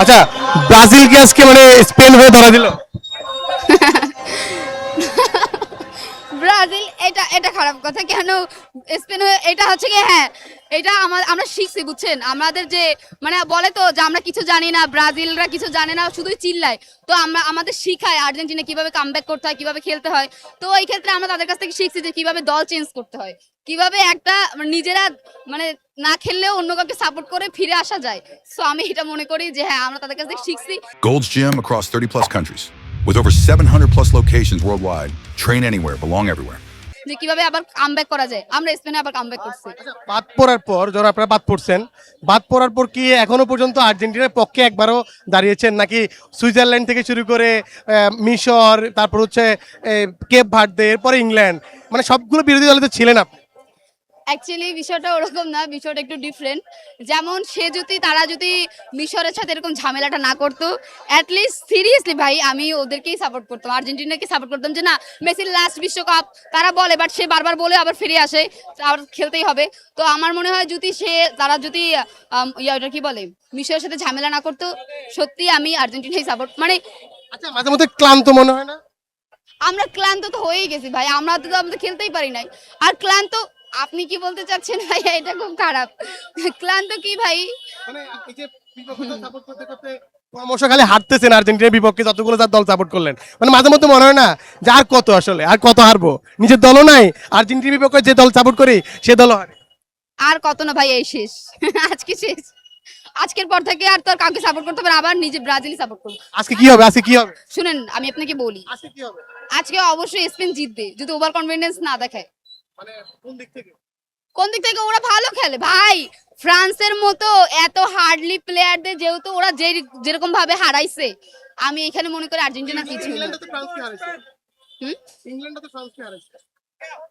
আচ্ছা, ব্রাজিল কি আজকে মানে স্পেন হয়ে ধরা দিল? ব্রাজিল, এটা এটা খারাপ কথা কেন? স্পেন এটা হচ্ছে কি, হ্যাঁ এটা আমরা শিখছি বুঝছেন, আমাদের যে মানে বলে তো যে আমরা কিছু জানি না, ব্রাজিলরা কিছু জানে না, শুধুই চিল্লায়। তো আমরা আমাদের শিখায় আর্জেন্টিনা কিভাবে কামব্যাক করতে হয়, কিভাবে খেলতে হয়। তো এই ক্ষেত্রে আমরা তাদের কাছ থেকে শিখছি যে কিভাবে দল চেঞ্জ করতে হয়, কিভাবে একটা নিজেরা মানে না খেললেও অন্য কাউকে সাপোর্ট করে ফিরে আসা যায়। সো আমি এটা মনে করি যে হ্যাঁ আমরা তাদের কাছ থেকে শিখছি। Gold's Gym across 30 plus countries. With over 700 plus locations worldwide, train anywhere, belong everywhere. যে কিভাবে আবার কামব্যাক করা যায়, আমরা স্পেনে আবার কামব্যাক করছি। বাদ পড়ার পর যখন আপনারা বাদ পড়ছেন, বাদ পড়ার পর কি এখনো পর্যন্ত আর্জেন্টিনার পক্ষে একবারও দাঁড়িয়েছেন নাকি সুইজারল্যান্ড থেকে শুরু করে মিশর, তারপর হচ্ছে কেপ ভার্দে, এরপরে ইংল্যান্ড, মানে সবগুলো বিরোধী দলে তো ছিলেন আপনি? অ্যাকচুয়ালি বিষয়টা ওরকম না, বিষয়টা একটু ডিফারেন্ট। যেমন তারা যদি মিশরের সাথে এরকম ঝামেলাটা না করতো, অ্যাটলিস্ট সিরিয়াসলি ভাই আমি ওদেরকেই সাপোর্ট করতাম, আর্জেন্টিনাকে সাপোর্ট করতাম যে না মেসির লাস্ট বিশ্বকাপ তারা বলে, বাট সে বারবার বলে আবার ফিরে আসে, আবার খেলতেই হবে। তো আমার মনে হয় যদি তারা যদি ওটা কি বলে মিশরের সাথে ঝামেলা না করতো, সত্যি আমি আর্জেন্টিনাই সাপোর্ট মানে। আচ্ছা, মাঝে মধ্যে ক্লান্ত মনে হয় না? আমরা ক্লান্ত তো হয়েই গেছি ভাই, আমরা তো আমাদের খেলতেই পারি নাই। আর ক্লান্ত আপনি কি বলতে চাচ্ছেন ভাই? এটা খুব খারাপ। ক্লান্ত কি ভাই? মানে এই যে বিপক্ষে সাপোর্ট করতে করতে ক্রমশ খালি হারতেছেন আর্জেন্টিনার বিপক্ষে যতগুলো যার দল সাপোর্ট করলেন, মানে মাঝে মধ্যে মনে হয় না যে আর কত, আসলে আর কত হারবো, নিজের দলও নাই, আর্জেন্টিনার বিপক্ষে যে দল সাপোর্ট করি সে দলও হারে। আর কত না ভাই, এই শেষ। আজকে শেষ। আজকের পর থেকে আর তো আর কাউকে সাপোর্ট করতে হবে না, আবার নিজে ব্রাজিলই সাপোর্ট করব। আজকে কি হবে? আজকে কি হবে? শুনেন আমি আপনাকে বলি, আজকে কি হবে? আজকে অবশ্যই স্পেন জিতবে যদি ওভার কনফিডেন্স না দেখায়। মানে কোন দিক থেকে? কোন দিক থেকে? ওরা ভালো খেলে ভাই, ফ্রান্সের মতো এত হার্ডলি প্লেয়ারদের যেহেতু ওরা যেরকম ভাবে হারাইছে, আমি এখানে মনে করি আর্জেন্টিনা কিছু না। ইংল্যান্ড তো ফ্রান্সকে হারাইছে। হুম? ইংল্যান্ড তো ফ্রান্সকে হারাইছে।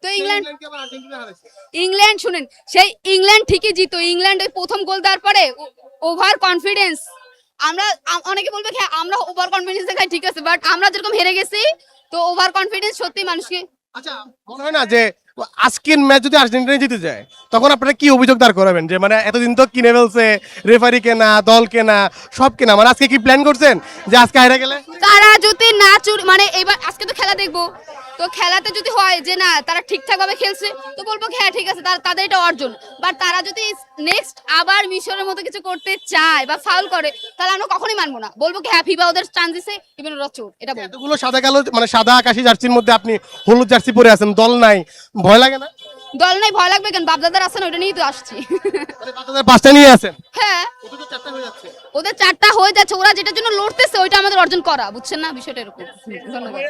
তো ইংল্যান্ড, ইংল্যান্ডকে আবার আর্জেন্টিনা হারাইছে। ইংল্যান্ড শুনেন, সেই ইংল্যান্ড ঠিকই জিতো। ইংল্যান্ড ওই প্রথম গোল দেওয়ার পরে ওভার কনফিডেন্স, আমরা অনেকে বলবে হ্যাঁ আমরা ওভার কনফিডেন্স দেখাই, ঠিক আছে, বাট আমরা যেরকম হেরে গেছি, তো ওভার কনফিডেন্স সত্যি মানুষকে। আচ্ছা, মনে হয় না যে আজকের ম্যাচ যদি আর্জেন্টিনা জিতে যায় তখন আপনারা কি অভিযোগ দাঁড় করাবেন যে মানে এতদিন তো কিনে ফেলছে, রেফারি কেনা, দল কেনা, সব কেনা, মানে আজকে কি প্ল্যান করছেন যে আজকে হেরে গেলে? তারা যদি না মানে এবার আজকে তো খেলা দেখবো, তো খেলাতে যদি হয় যে না তারা ঠিকঠাক ভাবে খেলছে, তো বলবো হ্যাঁ ঠিক আছে, তাদের এটা অর্জন। বাট তারা যদি নেক্সট আবার মিশরের মতো কিছু করতে চায় বা ফাউল করে, তাহলে আমরা কখনোই মানবো না, বলবো কি হ্যাঁ ফিফা ওদের চান্স দিছে, ইভেন ওরা চোর, এটা বলবো। এতগুলো সাদা কালো, মানে সাদা আকাশি জার্সির মধ্যে আপনি হলুদ জার্সি পরে আছেন, দল নাই, ভয় লাগে না? দল নাই ভয় লাগবে কেন? বাপদাদার আছে না, ওটা নিয়েই তো আসছি। মানে বাচ্চাদের পাঁচটা নিয়ে আছেন, হ্যাঁ ওদের তো চারটা হয়ে যাচ্ছে। ওদের 4টা হয়ে যাচ্ছে, ওরা যেটার জন্য লড়তেছে ওইটা আমাদের অর্জন করা, বুঝছেন না বিষয়টা এরকম। ধন্যবাদ।